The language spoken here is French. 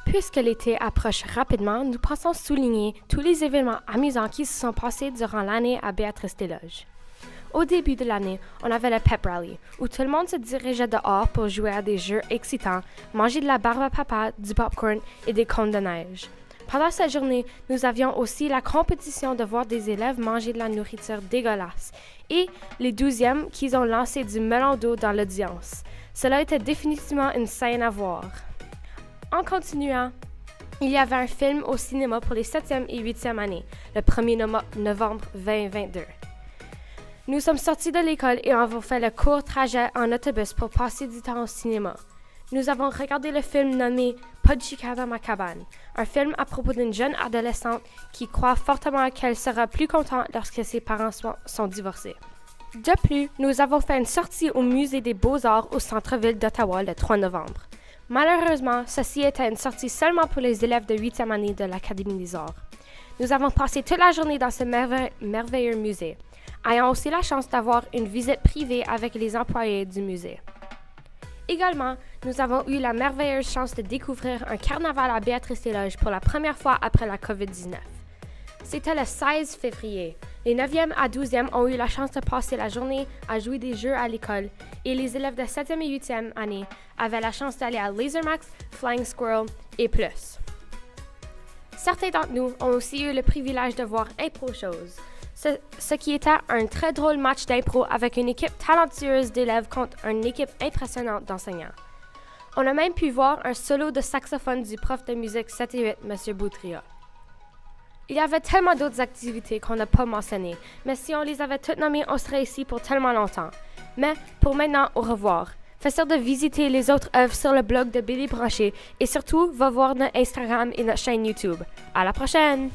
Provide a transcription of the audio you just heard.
Puisque l'été approche rapidement, nous pensons souligner tous les événements amusants qui se sont passés durant l'année à Béatrice-des-Loges. Au début de l'année, on avait le Pep Rally, où tout le monde se dirigeait dehors pour jouer à des jeux excitants, manger de la barbe à papa, du popcorn et des cônes de neige. Pendant cette journée, nous avions aussi la compétition de voir des élèves manger de la nourriture dégueulasse et les 12e qui ont lancé du melon d'eau dans l'audience. Cela était définitivement une scène à voir. En continuant, il y avait un film au cinéma pour les 7e et 8e années, le 1er novembre 2022. Nous sommes sortis de l'école et avons fait le court trajet en autobus pour passer du temps au cinéma. Nous avons regardé le film nommé Pas de chicane dans ma cabane, un film à propos d'une jeune adolescente qui croit fortement qu'elle sera plus contente lorsque ses parents sont divorcés. De plus, nous avons fait une sortie au Musée des Beaux-Arts au centre-ville d'Ottawa le 3 novembre. Malheureusement, ceci était une sortie seulement pour les élèves de 8e année de l'Académie des Arts. Nous avons passé toute la journée dans ce merveilleux musée, ayant aussi la chance d'avoir une visite privée avec les employés du musée. Également, nous avons eu la merveilleuse chance de découvrir un carnaval à Béatrice-des-Loges pour la première fois après la COVID-19. C'était le 16 février. Les 9e à 12e ont eu la chance de passer la journée à jouer des jeux à l'école et les élèves de 7e et 8e année avaient la chance d'aller à Lasermax, Flying Squirrel et plus. Certains d'entre nous ont aussi eu le privilège de voir Impro Chose, ce qui était un très drôle match d'impro avec une équipe talentueuse d'élèves contre une équipe impressionnante d'enseignants. On a même pu voir un solo de saxophone du prof de musique 7 et 8, M. Boutria. Il y avait tellement d'autres activités qu'on n'a pas mentionnées, mais si on les avait toutes nommées, on serait ici pour tellement longtemps. Mais pour maintenant, au revoir. Faites sûr de visiter les autres œuvres sur le blog de Billy Branché et surtout, va voir notre Instagram et notre chaîne YouTube. À la prochaine!